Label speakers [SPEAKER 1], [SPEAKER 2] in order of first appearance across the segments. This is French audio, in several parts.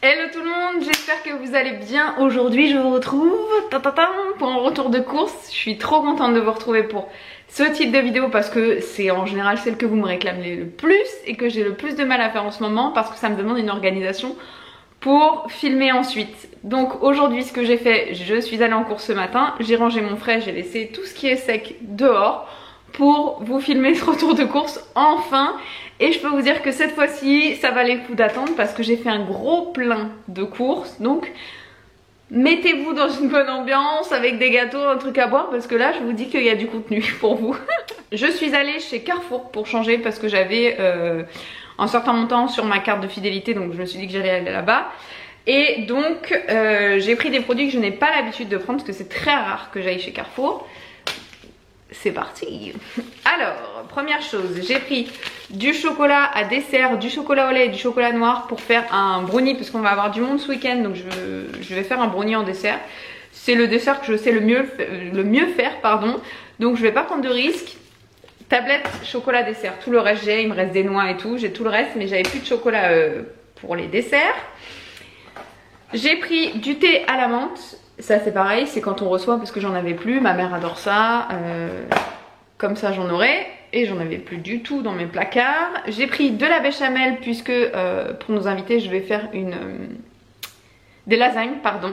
[SPEAKER 1] Hello tout le monde, j'espère que vous allez bien. Aujourd'hui je vous retrouve pour un retour de course. Je suis trop contente de vous retrouver pour ce type de vidéo parce que c'est en général celle que vous me réclamez le plus et que j'ai le plus de mal à faire en ce moment parce que ça me demande une organisation pour filmer ensuite. Donc aujourd'hui ce que j'ai fait, je suis allée en course ce matin, j'ai rangé mon frais, j'ai laissé tout ce qui est sec dehors pour vous filmer ce retour de course enfin. Et je peux vous dire que cette fois-ci ça valait le coup d'attendre parce que j'ai fait un gros plein de courses. Donc mettez-vous dans une bonne ambiance avec des gâteaux, un truc à boire parce que là je vous dis qu'il y a du contenu pour vous. Je suis allée chez Carrefour pour changer parce que j'avais un certain montant sur ma carte de fidélité, donc je me suis dit que j'allais aller là-bas. Et donc j'ai pris des produits que je n'ai pas l'habitude de prendre parce que c'est très rare que j'aille chez Carrefour. C'est parti. Alors, première chose, j'ai pris du chocolat à dessert, du chocolat au lait et du chocolat noir pour faire un brownie parce qu'on va avoir du monde ce week-end, donc je vais faire un brownie en dessert. C'est le dessert que je sais le mieux faire, pardon. Donc je vais pas prendre de risque. Tablette chocolat dessert, tout le reste j'ai, il me reste des noix et tout, j'ai tout le reste, mais j'avais plus de chocolat pour les desserts. J'ai pris du thé à la menthe. Ça c'est pareil, c'est quand on reçoit parce que j'en avais plus, ma mère adore ça, comme ça j'en aurai et j'en avais plus du tout dans mes placards. J'ai pris de la béchamel puisque pour nos invités je vais faire des lasagnes, pardon.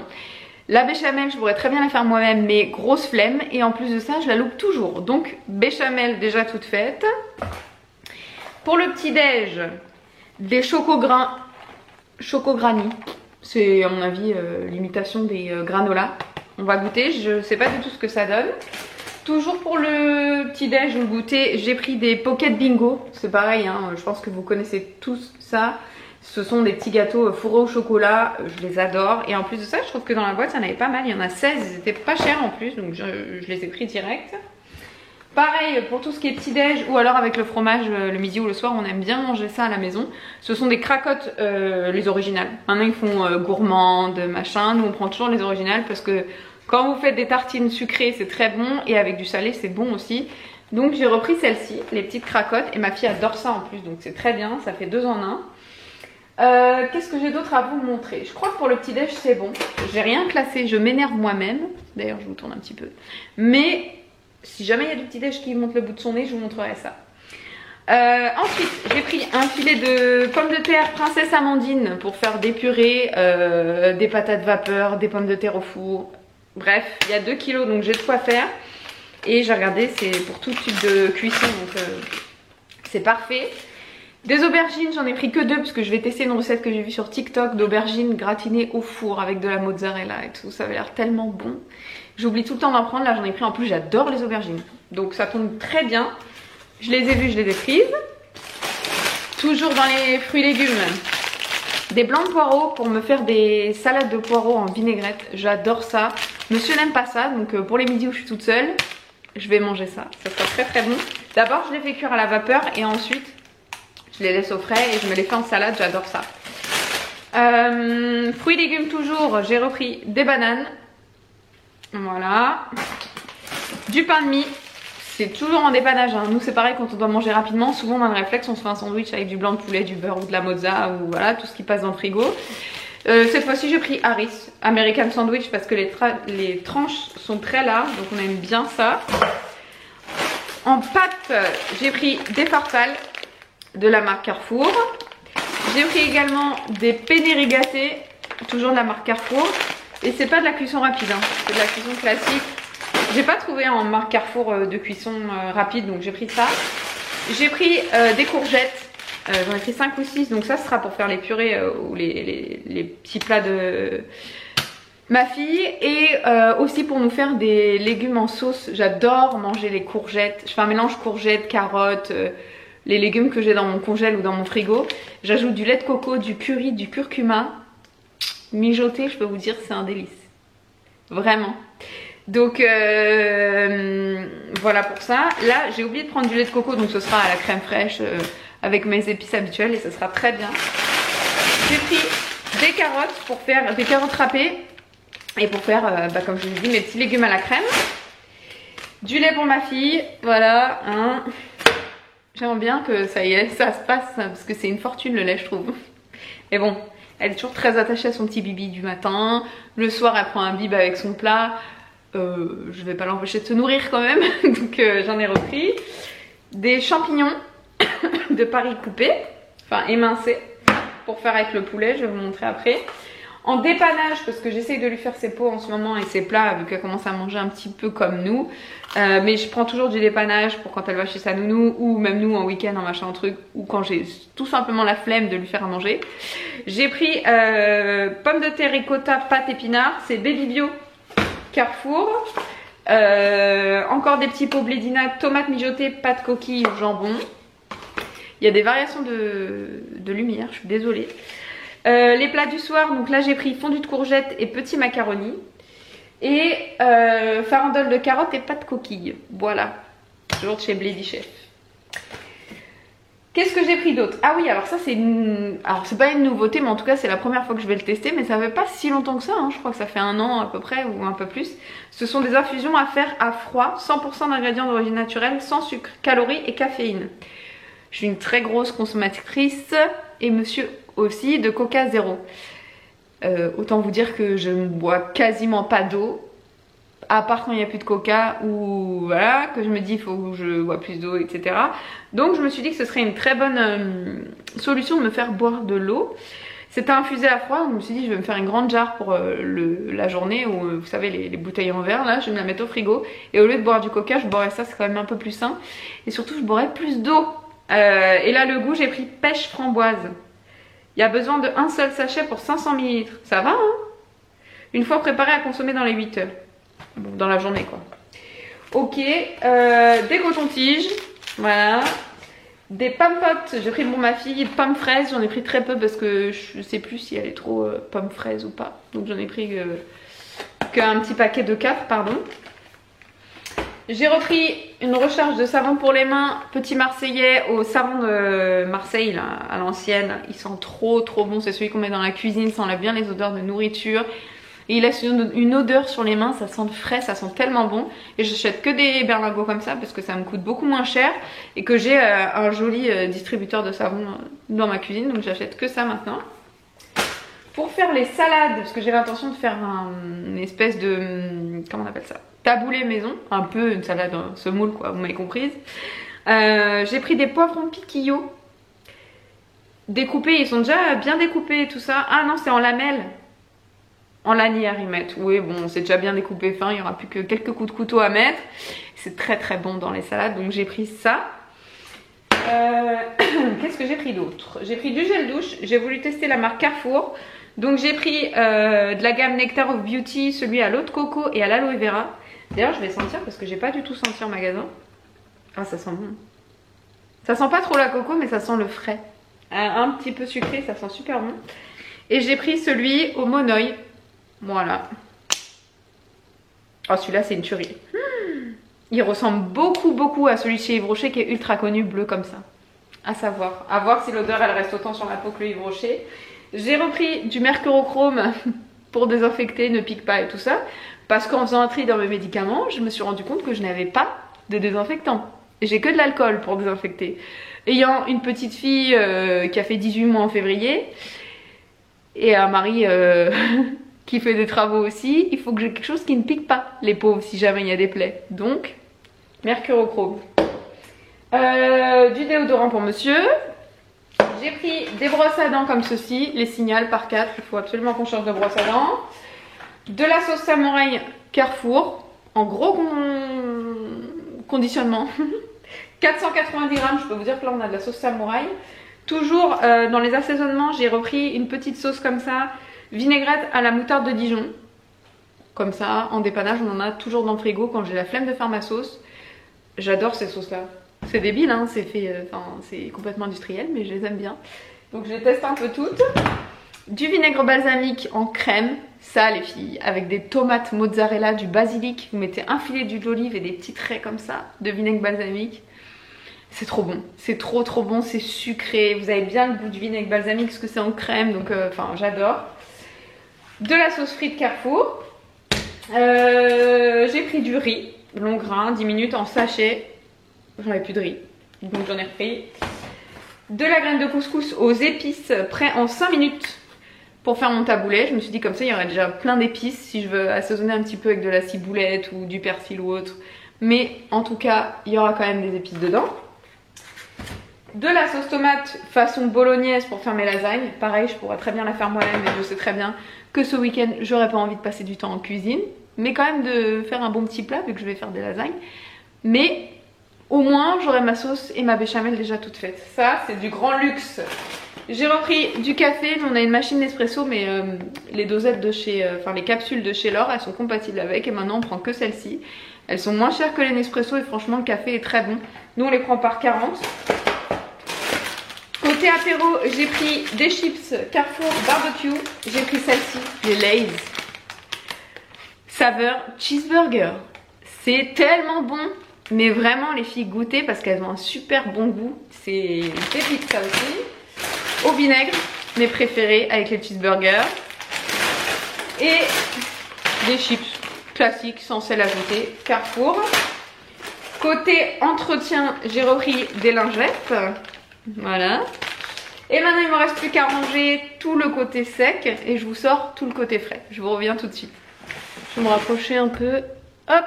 [SPEAKER 1] La béchamel je pourrais très bien la faire moi-même mais grosse flemme et en plus de ça je la loupe toujours. Donc béchamel déjà toute faite. Pour le petit déj, des chocogranny. C'est à mon avis l'imitation des granolas. On va goûter, je sais pas du tout ce que ça donne. Toujours pour le petit déj ou le goûter, j'ai pris des Pocket Bingo. C'est pareil, hein, je pense que vous connaissez tous ça. Ce sont des petits gâteaux fourrés au chocolat, je les adore. Et en plus de ça, je trouve que dans la boîte, il y en avait pas mal. Il y en a 16, ils étaient pas chers en plus, donc je les ai pris direct. Pareil pour tout ce qui est petit déj ou alors avec le fromage le midi ou le soir, on aime bien manger ça à la maison. Ce sont des cracottes, les originales. Maintenant ils font gourmandes, machin. Nous on prend toujours les originales parce que quand vous faites des tartines sucrées c'est très bon et avec du salé c'est bon aussi. Donc j'ai repris celle-ci, les petites cracottes, et ma fille adore ça en plus donc c'est très bien, ça fait 2 en 1. Qu'est-ce que j'ai d'autre à vous montrer? Je crois que pour le petit déj c'est bon. J'ai rien classé, je m'énerve moi-même. D'ailleurs je vous tourne un petit peu. Mais si jamais il y a du petit déj qui monte le bout de son nez, je vous montrerai ça. Ensuite, j'ai pris un filet de pommes de terre Princesse Amandine pour faire des purées, des patates vapeur, des pommes de terre au four. Bref, il y a 2 kilos donc j'ai de quoi faire. Et j'ai regardé, c'est pour tout type de cuisson donc c'est parfait. Des aubergines, j'en ai pris que 2 parce que je vais tester une recette que j'ai vue sur TikTok d'aubergines gratinées au four avec de la mozzarella et tout. Ça avait l'air tellement bon. J'oublie tout le temps d'en prendre, là j'en ai pris en plus, j'adore les aubergines. Donc ça tombe très bien. Je les ai vues, je les ai prises. Toujours dans les fruits et légumes, des blancs de poireaux pour me faire des salades de poireaux en vinaigrette. J'adore ça. Monsieur n'aime pas ça, donc pour les midis où je suis toute seule, je vais manger ça. Ça sera très très bon. D'abord je les fais cuire à la vapeur et ensuite je les laisse au frais et je me les fais en salade, j'adore ça. Fruits et légumes toujours, j'ai repris des bananes. Voilà. Du pain de mie. C'est toujours en dépannage, hein. Nous c'est pareil quand on doit manger rapidement. Souvent dans le réflexe on se fait un sandwich avec du blanc de poulet, du beurre ou de la mozza ou voilà tout ce qui passe dans le frigo. Cette fois-ci j'ai pris Harris American Sandwich parce que les tranches sont très larges donc on aime bien ça. En pâtes j'ai pris des farfales de la marque Carrefour. J'ai pris également des penne rigate, toujours de la marque Carrefour. Et c'est pas de la cuisson rapide, hein. C'est de la cuisson classique. J'ai pas trouvé en marque Carrefour de cuisson rapide, donc j'ai pris ça. J'ai pris des courgettes, j'en ai pris 5 ou 6, donc ça sera pour faire les purées ou les petits plats de ma fille. Et aussi pour nous faire des légumes en sauce. J'adore manger les courgettes. Je fais un mélange courgettes, carottes, les légumes que j'ai dans mon congèle ou dans mon frigo. J'ajoute du lait de coco, du curry, du curcuma. Mijoter, je peux vous dire, c'est un délice. Vraiment. Donc voilà pour ça. Là, j'ai oublié de prendre du lait de coco, donc ce sera à la crème fraîche avec mes épices habituelles et ce sera très bien. J'ai pris des carottes pour faire des carottes râpées et pour faire, comme je vous dis, mes petits légumes à la crème. Du lait pour ma fille, voilà. Hein. J'aimerais bien que ça y est, ça se passe parce que c'est une fortune le lait, je trouve. Mais bon, Elle est toujours très attachée à son petit bibi du matin. Le soir, elle prend un bib avec son plat. Je vais pas l'empêcher de se nourrir quand même. Donc j'en ai repris. Des champignons de Paris coupés, enfin émincés, pour faire avec le poulet. Je vais vous montrer après. En dépannage, parce que j'essaye de lui faire ses pots en ce moment et ses plats, vu qu'elle commence à manger un petit peu comme nous. Mais je prends toujours du dépannage pour quand elle va chez sa nounou, ou même nous en week-end, en machin truc, ou quand j'ai tout simplement la flemme de lui faire à manger. J'ai pris pommes de terre ricotta, pâte épinards, c'est Baby Bio Carrefour. Encore des petits pots blédina, tomates mijotées, pâte coquille, jambon. Il y a des variations de lumière, je suis désolée. Les plats du soir, donc là j'ai pris fondu de courgettes et petits macaronis. Et farandole de carottes et pâte coquille. Voilà, toujours de chez Bledy Chef. Qu'est-ce que j'ai pris d'autre? Ah oui, alors ça c'est une... Alors c'est pas une nouveauté, mais en tout cas c'est la première fois que je vais le tester. Mais ça fait pas si longtemps que ça, hein. Je crois que ça fait 1 an à peu près ou un peu plus. Ce sont des infusions à faire à froid, 100% d'ingrédients d'origine naturelle, sans sucre, calories et caféine. Je suis une très grosse consommatrice et monsieur aussi de Coca Zéro. Autant vous dire que je ne bois quasiment pas d'eau, à part quand il n'y a plus de coca ou voilà, que je me dis il faut que je bois plus d'eau, etc. Donc je me suis dit que ce serait une très bonne solution de me faire boire de l'eau. C'était infusé à froid, donc je me suis dit je vais me faire une grande jarre pour la journée où vous savez les bouteilles en verre là, je vais me la mettre au frigo et au lieu de boire du coca je boirais ça, c'est quand même un peu plus sain et surtout je boirais plus d'eau. Et là le goût j'ai pris pêche framboise. Il y a besoin de un seul sachet pour 500 ml. Ça va, hein? Une fois préparé à consommer dans les 8 heures. Bon, dans la journée, quoi. Ok. Des cotons-tiges. Voilà. Des pommes potes. J'ai pris pour ma fille. Pommes fraises. J'en ai pris très peu parce que je sais plus si elle est trop pommes fraises ou pas. Donc j'en ai pris qu'un petit paquet de 4, pardon. J'ai repris une recharge de savon pour les mains, petit marseillais au savon de Marseille là, à l'ancienne. Il sent trop bon, c'est celui qu'on met dans la cuisine, ça enlève bien les odeurs de nourriture. Et il laisse une odeur sur les mains, ça sent frais, ça sent tellement bon. Et j'achète que des berlingots comme ça parce que ça me coûte beaucoup moins cher. Et que j'ai un joli distributeur de savon dans ma cuisine, donc j'achète que ça maintenant. Pour faire les salades, parce que j'ai l'intention de faire une espèce de... comment on appelle ça? Taboulé maison, un peu une salade semoule quoi, vous m'avez comprise. J'ai pris des poivrons piquillots découpés, ils sont déjà bien découpés et tout ça. Ah non, c'est en lamelles, en lanière ils mettent. Oui bon, c'est déjà bien découpé fin, il n'y aura plus que quelques coups de couteau à mettre. C'est très bon dans les salades, donc j'ai pris ça. Qu'est-ce que j'ai pris d'autre? J'ai pris du gel douche, j'ai voulu tester la marque Carrefour. Donc j'ai pris de la gamme Nectar of Beauty, celui à l'eau de coco et à l'aloe vera. D'ailleurs je vais sentir parce que j'ai pas du tout senti en magasin. Ah ça sent bon. Ça sent pas trop la coco mais ça sent le frais. Un petit peu sucré, ça sent super bon. Et j'ai pris celui au monoeil. Voilà. Oh celui-là c'est une tuerie. Il ressemble beaucoup à celui de chez Yves Rocher qui est ultra connu, bleu comme ça. À savoir. À voir si l'odeur elle reste autant sur la peau que le Yves Rocher. J'ai repris du mercurochrome pour désinfecter, ne pique pas et tout ça. Parce qu'en faisant un tri dans mes médicaments, je me suis rendu compte que je n'avais pas de désinfectant. J'ai que de l'alcool pour désinfecter. Ayant une petite fille qui a fait 18 mois en février et un mari qui fait des travaux aussi, il faut que j'ai quelque chose qui ne pique pas les pauvres si jamais il y a des plaies. Donc, mercurochrome. Du déodorant pour monsieur. J'ai pris des brosses à dents comme ceci, les Signal par 4, il faut absolument qu'on change de brosse à dents. De la sauce samouraï Carrefour, en gros conditionnement. 490 grammes, je peux vous dire que là on a de la sauce samouraï. Toujours dans les assaisonnements, j'ai repris une petite sauce comme ça, vinaigrette à la moutarde de Dijon. Comme ça, en dépannage, on en a toujours dans le frigo quand j'ai la flemme de faire ma sauce. J'adore ces sauces là. C'est débile, hein, c'est fait, c'est complètement industriel, mais je les aime bien. Donc je les teste un peu toutes. Du vinaigre balsamique en crème, ça les filles, avec des tomates mozzarella, du basilic. Vous mettez un filet d'huile d'olive et des petits traits comme ça de vinaigre balsamique. C'est trop bon, c'est trop bon, c'est sucré. Vous avez bien le goût du vinaigre balsamique parce que c'est en crème, donc j'adore. De la sauce frite Carrefour. J'ai pris du riz, long grain, 10 minutes en sachet. J'en avais plus de riz, donc j'en ai repris. De la graine de couscous aux épices, prêt en 5 minutes. pour faire mon taboulet. Je me suis dit comme ça il y aurait déjà plein d'épices si je veux assaisonner un petit peu avec de la ciboulette ou du persil ou autre. Mais en tout cas il y aura quand même des épices dedans. De la sauce tomate façon bolognaise pour faire mes lasagnes. Pareil, je pourrais très bien la faire moi-même, mais je sais très bien que ce week-end j'aurais pas envie de passer du temps en cuisine. Mais quand même de faire un bon petit plat vu que je vais faire des lasagnes. Mais au moins j'aurai ma sauce et ma béchamel déjà toute faite. Ça c'est du grand luxe. J'ai repris du café. On a une machine Nespresso, mais les dosettes de chez, les capsules de chez L'Or, elles sont compatibles avec. Et maintenant on prend que celles-ci. Elles sont moins chères que les Nespresso et franchement le café est très bon. Nous on les prend par 40. Côté apéro, j'ai pris des chips Carrefour barbecue. J'ai pris celle-ci, les Lay's saveur cheeseburger. C'est tellement bon. Mais vraiment les filles, goûtez parce qu'elles ont un super bon goût. C'est une pépite ça aussi. Au vinaigre, mes préférés avec les cheeseburgers. Et des chips classiques sans sel ajouté, Carrefour. Côté entretien, j'ai repris des lingettes. Voilà. Et maintenant il me reste plus qu'à ranger tout le côté sec et je vous sors tout le côté frais. Je vous reviens tout de suite. Je vais me rapprocher un peu. Hop.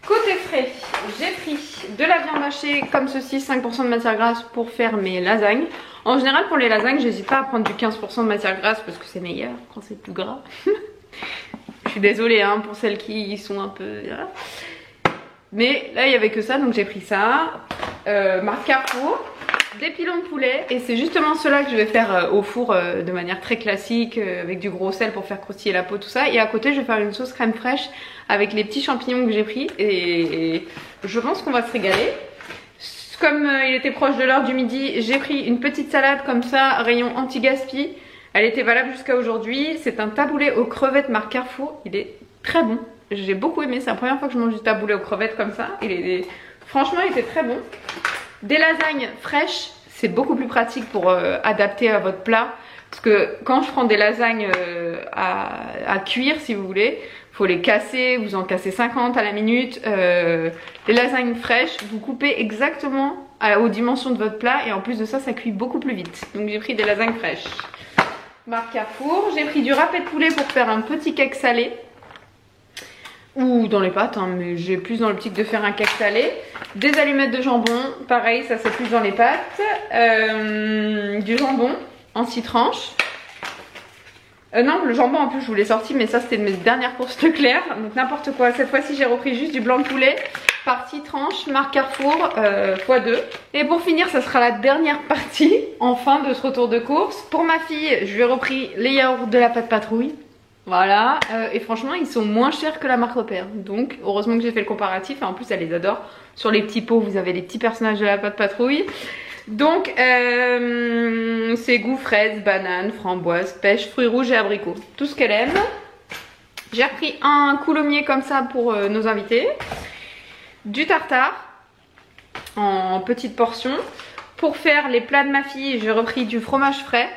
[SPEAKER 1] Côté frais, j'ai pris de la viande hachée comme ceci, 5% de matière grasse pour faire mes lasagnes. En général pour les lasagnes, j'hésite pas à prendre du 15% de matière grasse parce que c'est meilleur quand c'est plus gras. Je suis désolée hein, pour celles qui sont un peu... Voilà. Mais là il n'y avait que ça, donc j'ai pris ça. Marque Carrefour. Des pilons de poulet et c'est justement cela que je vais faire au four de manière très classique avec du gros sel pour faire croustiller la peau, tout ça. Et à côté je vais faire une sauce crème fraîche avec les petits champignons que j'ai pris et je pense qu'on va se régaler. Comme il était proche de l'heure du midi, j'ai pris une petite salade comme ça, rayon anti-gaspi. Elle était valable jusqu'à aujourd'hui. C'est un taboulet aux crevettes marque Carrefour. Il est très bon. J'ai beaucoup aimé. C'est la première fois que je mange du taboulet aux crevettes comme ça. Franchement il était très bon. Des lasagnes fraîches, c'est beaucoup plus pratique pour adapter à votre plat. Parce que quand je prends des lasagnes à cuire, si vous voulez, faut les casser, vous en cassez 50 à la minute. Les lasagnes fraîches, vous coupez exactement aux dimensions de votre plat et en plus de ça, ça cuit beaucoup plus vite. Donc j'ai pris des lasagnes fraîches. Marque Carrefour, j'ai pris du râpé de poulet pour faire un petit cake salé. Ou dans les pâtes, hein, mais j'ai plus dans l'optique de faire un cake salé. Des allumettes de jambon, pareil, ça c'est plus dans les pâtes. Du jambon en 6 tranches. Non, le jambon en plus je vous l'ai sorti, mais ça c'était de mes dernières courses Leclerc. Donc n'importe quoi, cette fois-ci j'ai repris juste du blanc de poulet par 6 tranches, marque Carrefour, x2. Et pour finir, ça sera la dernière partie, enfin, de ce retour de course. Pour ma fille, je lui ai repris les yaourts de la pâte patrouille. Voilà, et franchement ils sont moins chers que la marque Repère. Donc heureusement que j'ai fait le comparatif et en plus elle les adore. Sur les petits pots vous avez les petits personnages de la pâte patrouille. Donc c'est goût fraise, banane, framboise, pêche, fruits rouges et abricots. Tout ce qu'elle aime. J'ai repris un coulommier comme ça pour nos invités. Du tartare en petites portions. Pour faire les plats de ma fille, j'ai repris du fromage frais.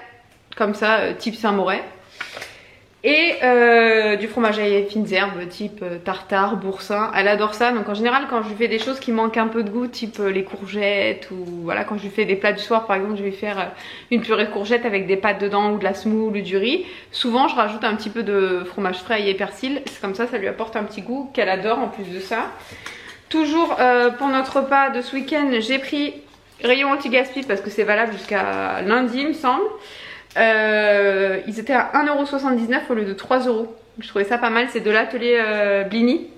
[SPEAKER 1] Comme ça, type Saint-Moret. Et du fromage à fines herbes type tartare, boursin. Elle adore ça, donc en général quand je lui fais des choses qui manquent un peu de goût, type les courgettes, ou voilà, quand je lui fais des plats du soir par exemple, je vais faire une purée de courgettes avec des pâtes dedans ou de la semoule ou du riz. Souvent je rajoute un petit peu de fromage frais et persil, c'est comme ça, ça lui apporte un petit goût qu'elle adore en plus de ça. Toujours pour notre repas de ce week-end, j'ai pris rayon anti-gaspi parce que c'est valable jusqu'à lundi il me semble. Ils étaient à 1,79€ au lieu de 3€. Je trouvais ça pas mal, c'est de l'atelier Blini.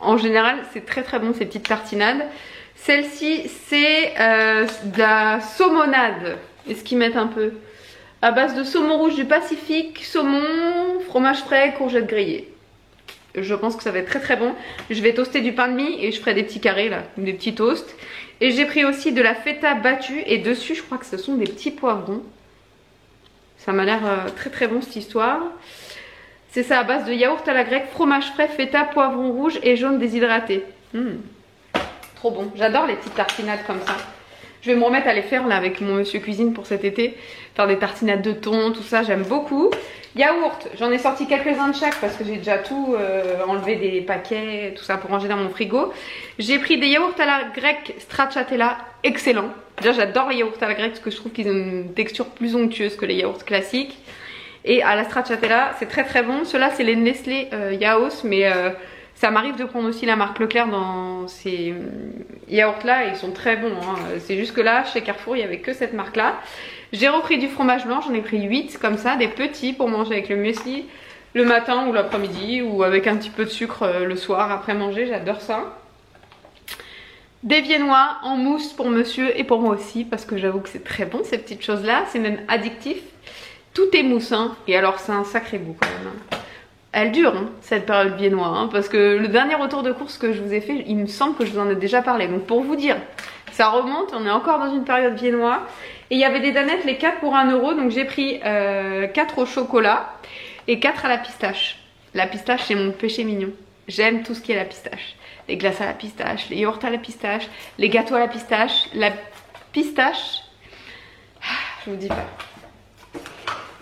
[SPEAKER 1] En général c'est très très bon ces petites tartinades. Celle-ci c'est de la saumonade. Est-ce qu'ils mettent un peu à base de saumon rouge du Pacifique, saumon, fromage frais, courgettes grillées. Je pense que ça va être très très bon. Je vais toaster du pain de mie et je ferai des petits carrés là, des petits toasts. Et j'ai pris aussi de la feta battue et dessus je crois que ce sont des petits poivrons. Ça m'a l'air très très bon cette histoire. C'est ça à base de yaourt à la grecque, fromage frais, feta, poivron rouge et jaune déshydraté. Trop bon. J'adore les petites tartinades comme ça. Je vais me remettre à les faire là avec mon monsieur cuisine pour cet été. Faire des tartinades de thon, tout ça, j'aime beaucoup. Yaourt, j'en ai sorti quelques-uns de chaque parce que j'ai déjà tout enlevé des paquets, tout ça pour ranger dans mon frigo. J'ai pris des yaourts à la grecque stracciatella, excellent. Déjà j'adore les yaourts à la grecque parce que je trouve qu'ils ont une texture plus onctueuse que les yaourts classiques. Et à la stracciatella, c'est très très bon. Ceux-là, c'est les Nestlé Yaos, mais ça m'arrive de prendre aussi la marque Leclerc dans ces yaourts-là. Ils sont très bons, hein. C'est juste que là, chez Carrefour, il n'y avait que cette marque-là. J'ai repris du fromage blanc, j'en ai pris 8 comme ça, des petits pour manger avec le muesli le matin ou l'après-midi, ou avec un petit peu de sucre le soir après manger, j'adore ça. Des viennois en mousse pour monsieur et pour moi aussi, parce que j'avoue que c'est très bon ces petites choses là, c'est même addictif. Tout est mousse, hein, et alors c'est un sacré goût quand même, hein. Elle dure, hein, cette période viennois, hein, parce que le dernier retour de course que je vous ai fait, il me semble que je vous en ai déjà parlé, donc pour vous dire, ça remonte, on est encore dans une période viennois. Et il y avait des danettes, les 4 pour 1 €, donc j'ai pris 4 au chocolat et 4 à la pistache. La pistache, c'est mon péché mignon. J'aime tout ce qui est la pistache. Les glaces à la pistache, les yaourts à la pistache, les gâteaux à la pistache. La pistache, je vous dis pas.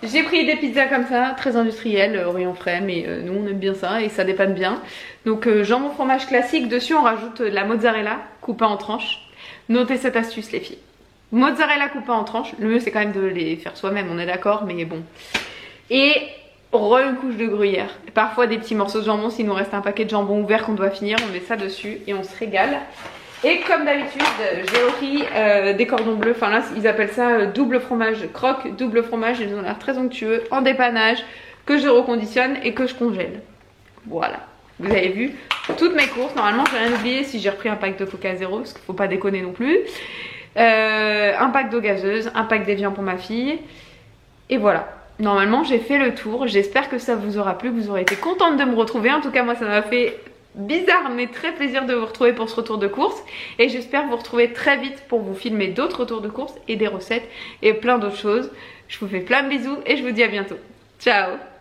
[SPEAKER 1] J'ai pris des pizzas comme ça, très industrielles, rayon frais, mais nous on aime bien ça et ça dépanne bien. Donc jambon fromage classique, dessus on rajoute de la mozzarella coupée en tranches. Notez cette astuce les filles. Mozzarella coupée en tranches, le mieux c'est quand même de les faire soi-même, on est d'accord, mais bon. Et une couche de gruyère. Parfois des petits morceaux de jambon, s'il nous reste un paquet de jambon ouvert qu'on doit finir, on met ça dessus et on se régale. Et comme d'habitude, j'ai pris des cordons bleus, enfin là ils appellent ça double fromage, croque double fromage, ils ont l'air très onctueux, en dépannage, que je reconditionne et que je congèle. Voilà, vous avez vu toutes mes courses, normalement j'ai rien oublié si j'ai repris un pack de Coca Zéro, parce qu'il faut pas déconner non plus. Un pack d'eau gazeuse, un pack d'évian pour ma fille, et voilà. Normalement j'ai fait le tour, j'espère que ça vous aura plu, que vous aurez été contente de me retrouver, en tout cas moi ça m'a fait bizarre mais très plaisir de vous retrouver pour ce retour de course et j'espère vous retrouver très vite pour vous filmer d'autres retours de course et des recettes et plein d'autres choses. Je vous fais plein de bisous et je vous dis à bientôt. Ciao!